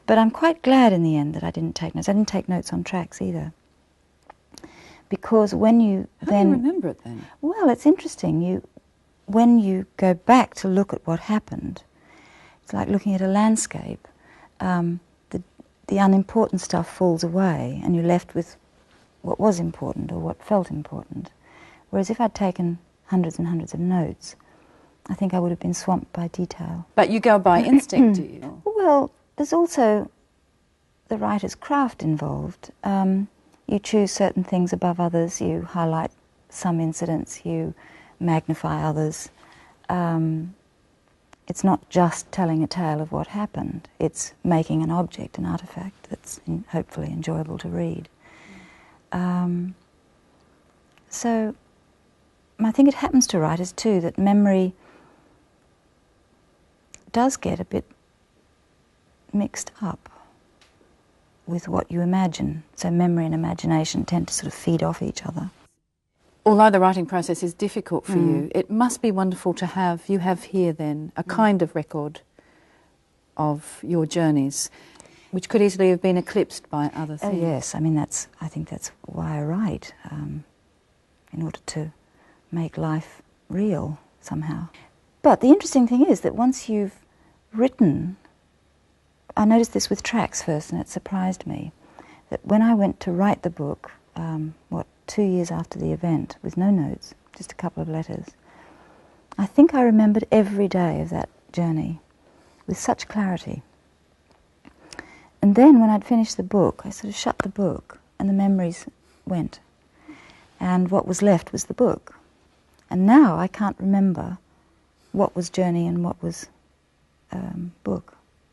But I'm quite glad in the end that I didn't take notes. I didn't take notes on tracks either. Because when you How do you remember it then? Well, it's interesting. When you go back to look at what happened, it's like looking at a landscape. The unimportant stuff falls away and you're left with what was important or what felt important. Whereas if I'd taken hundreds and hundreds of notes, I think I would have been swamped by detail. But you go by instinct, do you? Well, there's also the writer's craft involved. You choose certain things above others, you highlight some incidents, you magnify others. It's not just telling a tale of what happened, it's making an object, an artefact that's hopefully enjoyable to read. So I think it happens to writers too that memory does get a bit mixed up with what you imagine. So memory and imagination tend to sort of feed off each other. Although the writing process is difficult for you, it must be wonderful to have, you have here then, a kind of record of your journeys, which could easily have been eclipsed by other things. Oh yes, I mean I think that's why I write, in order to make life real somehow. But the interesting thing is that once you've written, I noticed this with tracks first and it surprised me, that when I went to write the book, 2 years after the event, with no notes, just a couple of letters, I think I remembered every day of that journey with such clarity. And then when I'd finished the book, I sort of shut the book and the memories went. And what was left was the book. And now I can't remember what was journey and what was book.